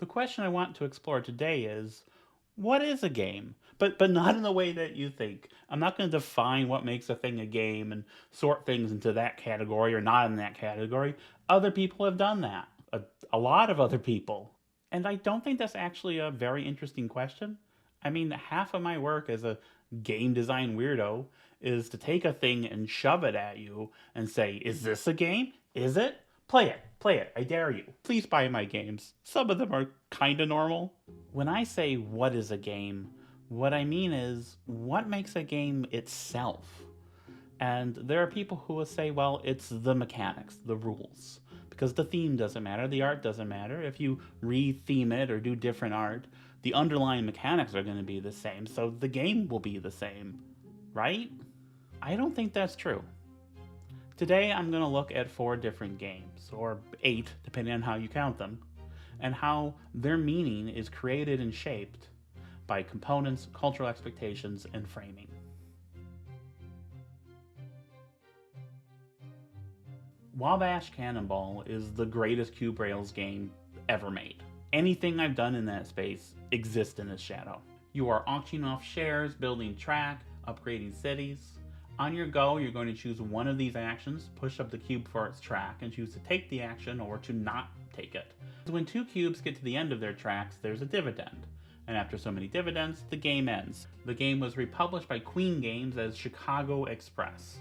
The question I want to explore today is, what is a game? But not in the way that you think. I'm not going to define what makes a thing a game and sort things into that category or not in that category. Other people have done that. A lot of other people. And I don't think that's actually a very interesting question. I mean, half of my work as a game design weirdo is to take a thing and shove it at you and say, is this a game? Is it? Play it. Play it. I dare you. Please buy my games. Some of them are kind of normal. When I say what is a game, what I mean is what makes a game itself. And there are people who will say, well, it's the mechanics, the rules. Because the theme doesn't matter, the art doesn't matter. If you re-theme it or do different art, the underlying mechanics are going to be the same, so the game will be the same, right? I don't think that's true. Today I'm going to look at 4 different games, or 8, depending on how you count them, and how their meaning is created and shaped by components, cultural expectations, and framing. Wabash Cannonball is the greatest Cube Rails game ever made. Anything I've done in that space exists in its shadow. You are auctioning off shares, building track, upgrading cities. On your go, you're going to choose one of these actions, push up the cube for its track, and choose to take the action or to not take it. When 2 cubes get to the end of their tracks, there's a dividend. And after so many dividends, the game ends. The game was republished by Queen Games as Chicago Express.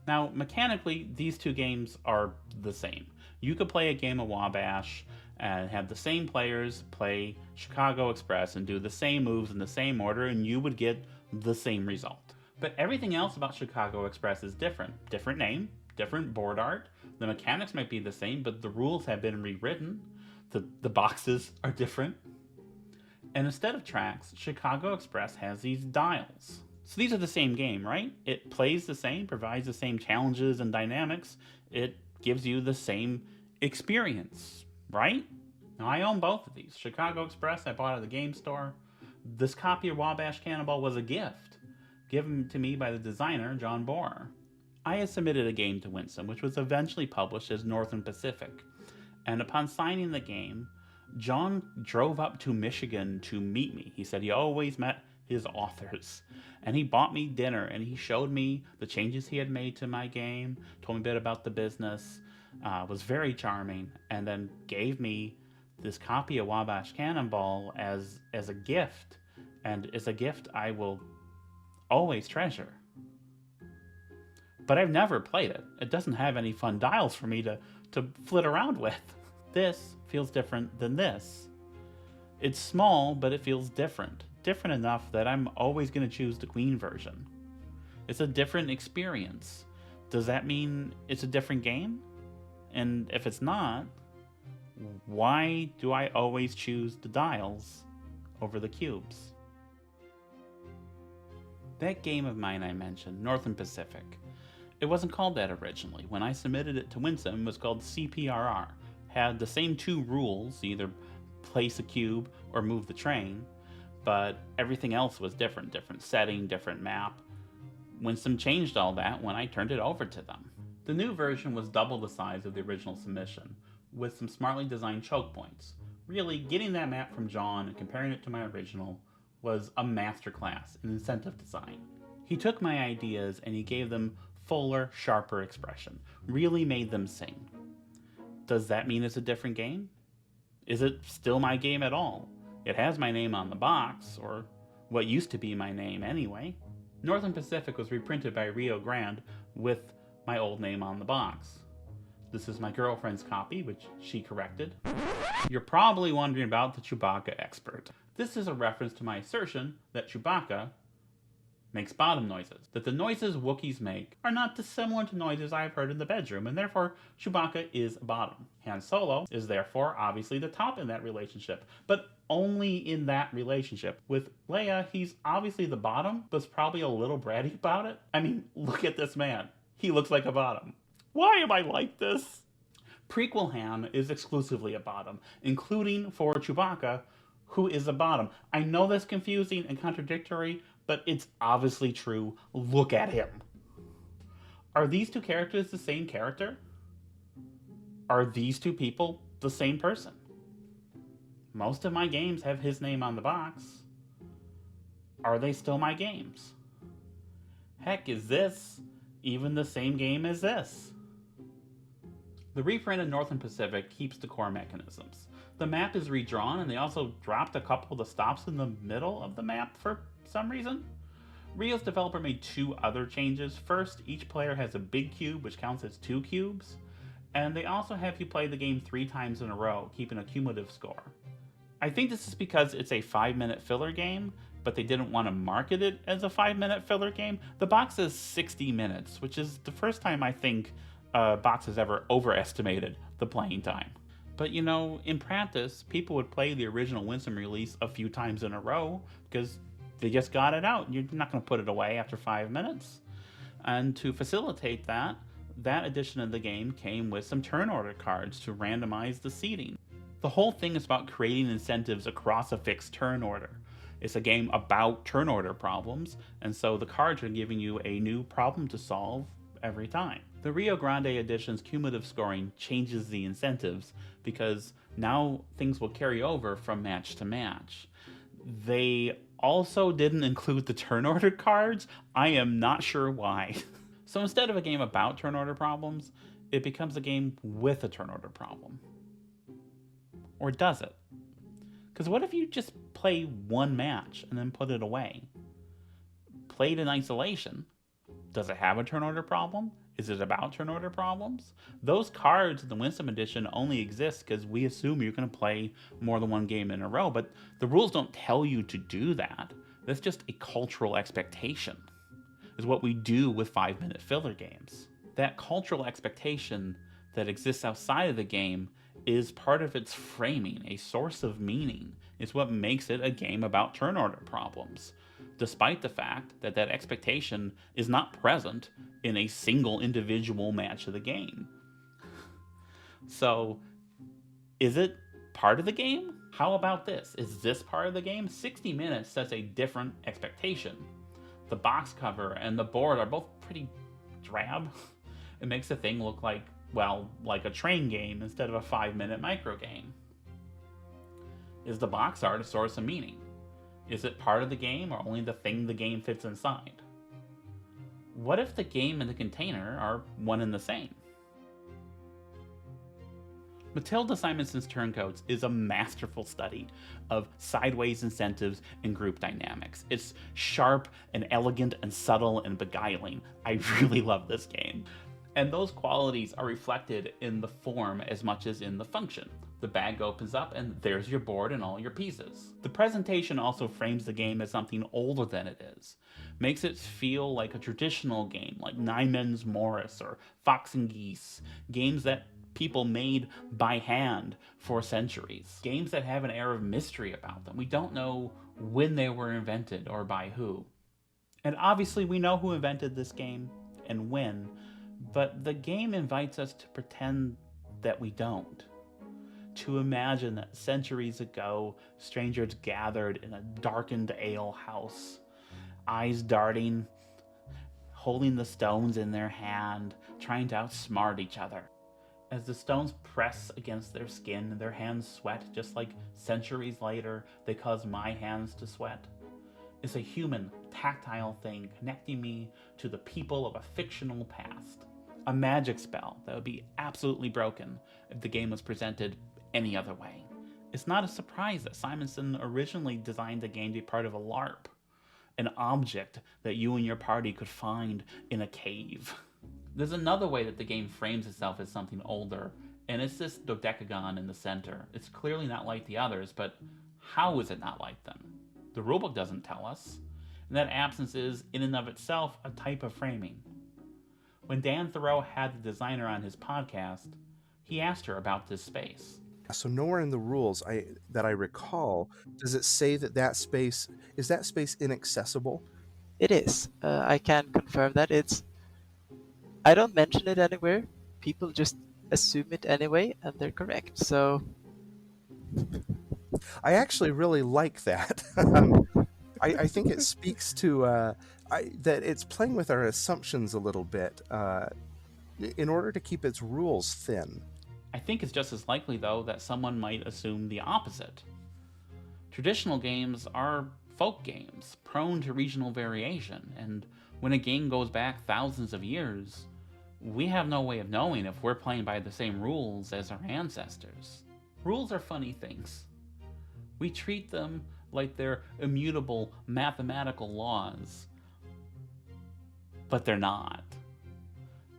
Now, mechanically, these 2 games are the same. You could play a game of Wabash and have the same players play Chicago Express and do the same moves in the same order, and you would get the same result. But everything else about Chicago Express is different. Different name, different board art. The mechanics might be the same, but the rules have been rewritten. The boxes are different. And instead of tracks, Chicago Express has these dials. So these are the same game, right? It plays the same, provides the same challenges and dynamics. It gives you the same experience, right? Now I own both of these. Chicago Express I bought at the game store. This copy of Wabash Cannonball was a gift given to me by the designer, John Bohr. I had submitted a game to Winsome, which was eventually published as Northern Pacific. And upon signing the game, John drove up to Michigan to meet me. He said he always met his authors. And he bought me dinner and he showed me the changes he had made to my game, told me a bit about the business, was very charming, and then gave me this copy of Wabash Cannonball as a gift. And as a gift I will always treasure. But I've never played it. It doesn't have any fun dials for me to flit around with. This feels different than this. It's small, but it feels different. Different enough that I'm always going to choose the Queen version. It's a different experience. Does that mean it's a different game? And if it's not, why do I always choose the dials over the cubes? That game of mine I mentioned, Northern Pacific, it wasn't called that originally. When I submitted it to Winsome, it was called CPRR. Had the same 2 rules, either place a cube or move the train, but everything else was different. Different setting, different map. Winsome changed all that when I turned it over to them. The new version was double the size of the original submission, with some smartly designed choke points. Really, getting that map from John and comparing it to my original was a masterclass in incentive design. He took my ideas and he gave them fuller, sharper expression. Really made them sing. Does that mean it's a different game? Is it still my game at all? It has my name on the box, or what used to be my name anyway. Northern Pacific was reprinted by Rio Grande with my old name on the box. This is my girlfriend's copy, which she corrected. You're probably wondering about the Chewbacca Expert. This is a reference to my assertion that Chewbacca makes bottom noises. That the noises Wookiees make are not dissimilar to noises I've heard in the bedroom, and therefore Chewbacca is a bottom. Han Solo is therefore obviously the top in that relationship, but only in that relationship. With Leia, he's obviously the bottom, but is probably a little bratty about it. I mean, look at this man. He looks like a bottom. Why am I like this? Prequel Han is exclusively a bottom, including for Chewbacca, who is a bottom. I know that's confusing and contradictory, but it's obviously true. Look at him. Are these 2 characters the same character? Are these 2 people the same person? Most of my games have his name on the box. Are they still my games? Heck, is this even the same game as this? The reprint of Northern Pacific keeps the core mechanisms. The map is redrawn, and they also dropped a couple of the stops in the middle of the map for some reason. Rio's developer made 2 other changes. First, each player has a big cube, which counts as 2 cubes, and they also have you play the game 3 times in a row, keeping a cumulative score. I think this is because it's a 5-minute filler game, but they didn't want to market it as a 5-minute filler game. The box says 60 minutes, which is the first time I think a box has ever overestimated the playing time. But you know, in practice, people would play the original Winsome release a few times in a row because they just got it out. You're not going to put it away after 5 minutes. And to facilitate that, that edition of the game came with some turn order cards to randomize the seeding. The whole thing is about creating incentives across a fixed turn order. It's a game about turn order problems, and so the cards are giving you a new problem to solve every time. The Rio Grande edition's cumulative scoring changes the incentives because now things will carry over from match to match. They also didn't include the turn order cards. I am not sure why. So instead of a game about turn order problems, it becomes a game with a turn order problem. Or does it? Because what if you just play one match and then put it away? Played in isolation, does it have a turn order problem? Is it about turn order problems? Those cards in the Winsome edition only exist because we assume you're going to play more than one game in a row, but the rules don't tell you to do that. That's just a cultural expectation. Is what we do with 5-minute filler games. That cultural expectation that exists outside of the game is part of its framing, a source of meaning. It's what makes it a game about turn order problems, despite the fact that that expectation is not present in a single individual match of the game. So, is it part of the game? How about this? Is this part of the game? 60 minutes sets a different expectation. The box cover and the board are both pretty drab. It makes the thing look like, well, like a train game instead of a 5-minute micro game. Is the box art a source of meaning? Is it part of the game or only the thing the game fits inside? What if the game and the container are one and the same? Matilda Simonson's Turncoats is a masterful study of sideways incentives and group dynamics. It's sharp and elegant and subtle and beguiling. I really love this game. And those qualities are reflected in the form as much as in the function. The bag opens up and there's your board and all your pieces. The presentation also frames the game as something older than it is. Makes it feel like a traditional game, like Nine Men's Morris or Fox and Geese. Games that people made by hand for centuries. Games that have an air of mystery about them. We don't know when they were invented or by who. And obviously we know who invented this game and when, but the game invites us to pretend that we don't. To imagine that centuries ago, strangers gathered in a darkened ale house, eyes darting, holding the stones in their hand, trying to outsmart each other. As the stones press against their skin, their hands sweat, just like centuries later they cause my hands to sweat. It's a human, tactile thing connecting me to the people of a fictional past. A magic spell that would be absolutely broken if the game was presented any other way. It's not a surprise that Simonson originally designed the game to be part of a LARP, an object that you and your party could find in a cave. There's another way that the game frames itself as something older, and it's this dodecagon in the center. It's clearly not like the others, but how is it not like them? The rulebook doesn't tell us, and that absence is, in and of itself, a type of framing. When Dan Thoreau had the designer on his podcast, he asked her about this space. So nowhere in the rules that I recall does it say that space is inaccessible? It is. I can confirm that I don't mention it anywhere. People just assume it anyway, and they're correct. So I actually really like that. I think it speaks to that it's playing with our assumptions a little bit in order to keep its rules thin. I think it's just as likely, though, that someone might assume the opposite. Traditional games are folk games, prone to regional variation, and when a game goes back thousands of years, we have no way of knowing if we're playing by the same rules as our ancestors. Rules are funny things. We treat them like they're immutable mathematical laws, but they're not.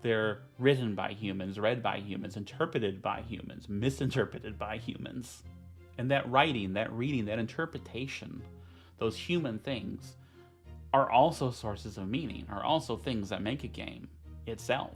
They're written by humans, read by humans, interpreted by humans, misinterpreted by humans. And that writing, that reading, that interpretation, those human things, are also sources of meaning, are also things that make a game itself.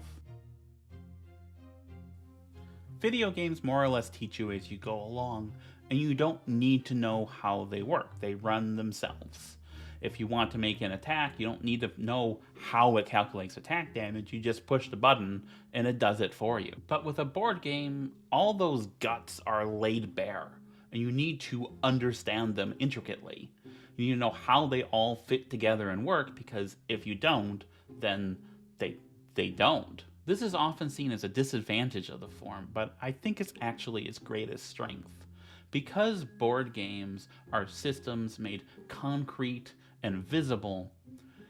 Video games more or less teach you as you go along, and you don't need to know how they work. They run themselves. If you want to make an attack, you don't need to know how it calculates attack damage. You just push the button and it does it for you. But with a board game, all those guts are laid bare, and you need to understand them intricately. You need to know how they all fit together and work, because if you don't, then they don't. This is often seen as a disadvantage of the form, but I think it's actually its greatest strength. Because board games are systems made concrete and visible,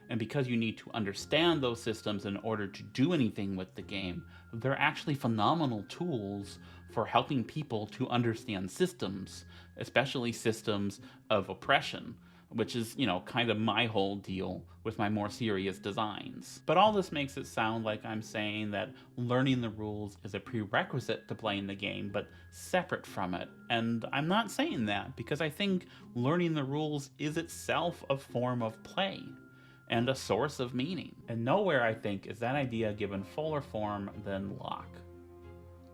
and because you need to understand those systems in order to do anything with the game, they're actually phenomenal tools for helping people to understand systems, especially systems of oppression, which is, kind of my whole deal with my more serious designs. But all this makes it sound like I'm saying that learning the rules is a prerequisite to playing the game, but separate from it. And I'm not saying that, because I think learning the rules is itself a form of play and a source of meaning. And nowhere, I think, is that idea given fuller form than Lock.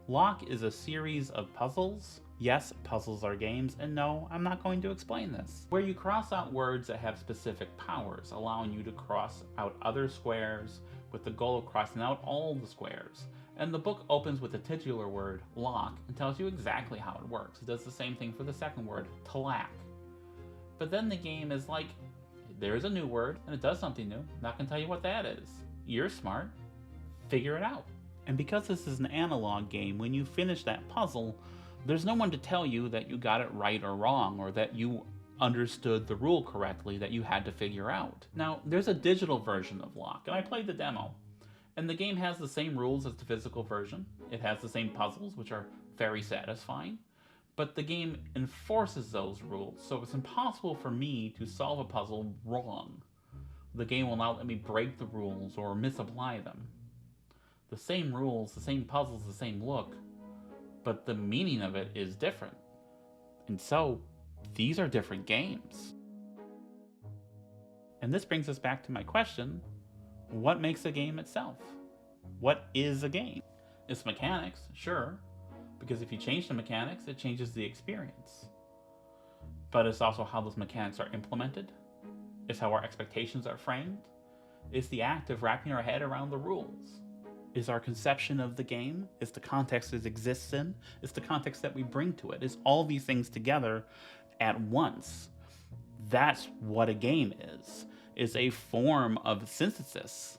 Lock is a series of puzzles. Yes, puzzles are games, and no, I'm not going to explain this. Where you cross out words that have specific powers, allowing you to cross out other squares with the goal of crossing out all the squares. And the book opens with the titular word, lock, and tells you exactly how it works. It does the same thing for the second word, to lack. But then the game is like, there's a new word, and it does something new. I'm not going to tell you what that is. You're smart. Figure it out. And because this is an analog game, when you finish that puzzle, there's no one to tell you that you got it right or wrong, or that you understood the rule correctly that you had to figure out. Now, there's a digital version of Lock, and I played the demo. And the game has the same rules as the physical version. It has the same puzzles, which are very satisfying. But the game enforces those rules, so it's impossible for me to solve a puzzle wrong. The game will not let me break the rules or misapply them. The same rules, the same puzzles, the same look, but the meaning of it is different. And so, these are different games. And this brings us back to my question, what makes a game itself? What is a game? It's mechanics, sure, because if you change the mechanics, it changes the experience. But it's also how those mechanics are implemented. It's how our expectations are framed. It's the act of wrapping our head around the rules. Is our conception of the game, is the context it exists in, is the context that we bring to it, is all these things together at once. That's what a game is a form of synthesis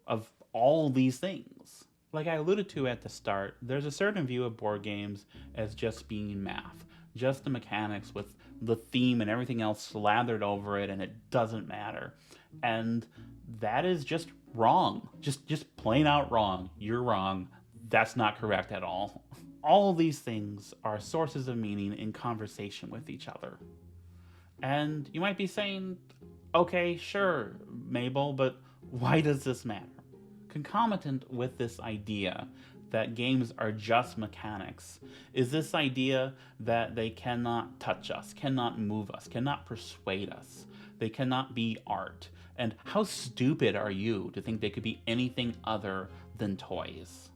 of all these things. Like I alluded to at the start, there's a certain view of board games as just being math, just the mechanics with the theme and everything else slathered over it, and it doesn't matter. And that is just wrong. Just plain out wrong. You're wrong. That's not correct at all. All these things are sources of meaning in conversation with each other. And you might be saying, okay, sure, Mabel, but why does this matter? Concomitant with this idea that games are just mechanics is this idea that they cannot touch us, cannot move us, cannot persuade us. They cannot be art. And how stupid are you to think they could be anything other than toys?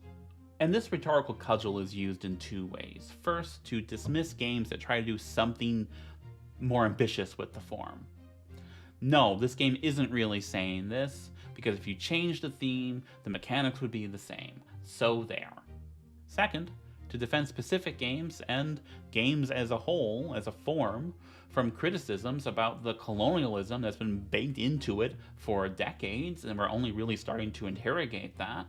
And this rhetorical cudgel is used in two ways. First, to dismiss games that try to do something more ambitious with the form. No, this game isn't really saying this, because if you change the theme, the mechanics would be the same. So there. Second, to defend specific games and games as a whole, as a form, from criticisms about the colonialism that's been baked into it for decades, and we're only really starting to interrogate that.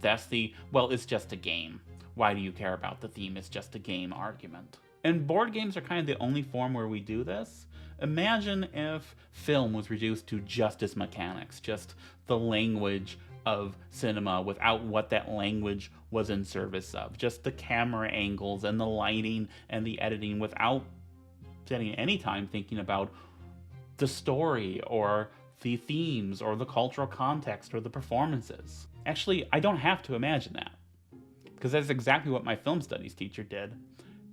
That's the, well, it's just a game. Why do you care about the theme? It's just a game argument. And board games are kind of the only form where we do this. Imagine if film was reduced to just its mechanics, just the language of cinema without what that language was in service of, just the camera angles and the lighting and the editing, without spending any time thinking about the story or the themes or the cultural context or the performances. Actually, I don't have to imagine that, because that's exactly what my film studies teacher did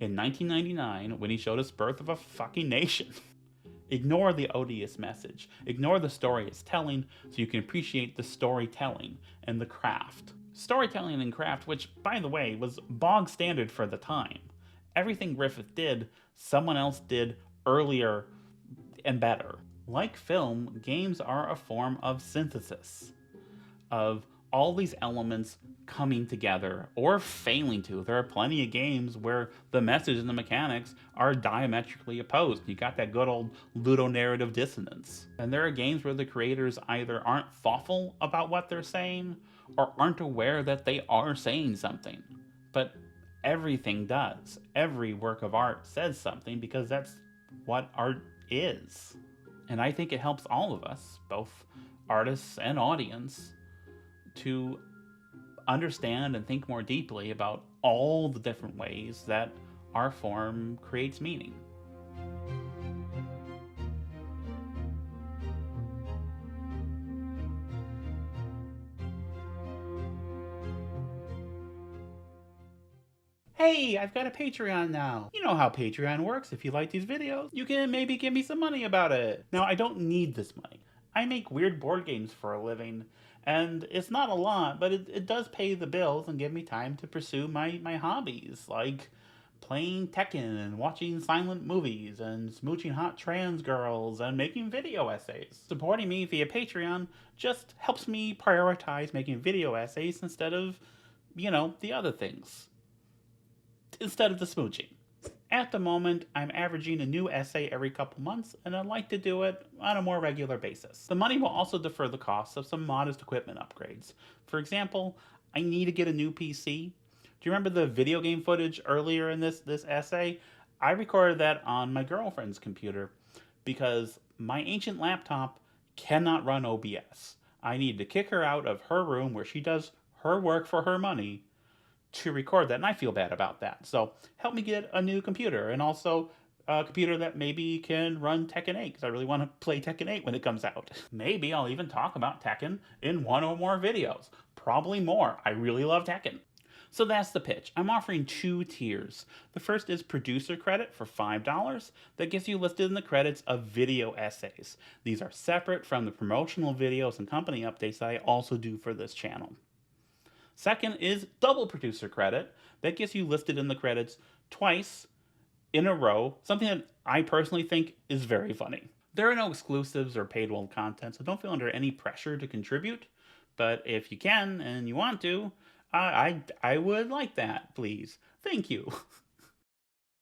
in 1999 when he showed us Birth of a Fucking Nation. Ignore the odious message. Ignore the story it's telling so you can appreciate the storytelling and the craft. Storytelling and craft, which, by the way, was bog standard for the time. Everything Griffith did, someone else did earlier and better. Like film, games are a form of synthesis of all these elements coming together or failing to. There are plenty of games where the message and the mechanics are diametrically opposed. You got that good old ludonarrative dissonance. And there are games where the creators either aren't thoughtful about what they're saying or aren't aware that they are saying something. But everything does. Every work of art says something because that's what art is. And I think it helps all of us, both artists and audience, to understand and think more deeply about all the different ways that our form creates meaning. Hey, I've got a Patreon now. You know how Patreon works. If you like these videos, you can maybe give me some money about it. Now, I don't need this money. I make weird board games for a living, and it's not a lot, but it does pay the bills and give me time to pursue my hobbies, like playing Tekken and watching silent movies and smooching hot trans girls and making video essays. Supporting me via Patreon just helps me prioritize making video essays instead of, the other things. Instead of the smooching. At the moment, I'm averaging a new essay every couple months, and I'd like to do it on a more regular basis. The money will also defer the costs of some modest equipment upgrades. For example, I need to get a new PC. Do you remember the video game footage earlier in this essay? I recorded that on my girlfriend's computer because my ancient laptop cannot run OBS. I need to kick her out of her room where she does her work for her money to record that, and I feel bad about that. So help me get a new computer, and also a computer that maybe can run Tekken 8, because I really want to play Tekken 8 when it comes out. Maybe I'll even talk about Tekken in one or more videos. Probably more. I really love Tekken. So that's the pitch. I'm offering 2 tiers. The first is producer credit for $5 that gets you listed in the credits of video essays. These are separate from the promotional videos and company updates that I also do for this channel. Second is double producer credit that gets you listed in the credits twice in a row, something that I personally think is very funny. There are no exclusives or paywall content, so don't feel under any pressure to contribute, but if you can and you want to, I would like that, please. Thank you.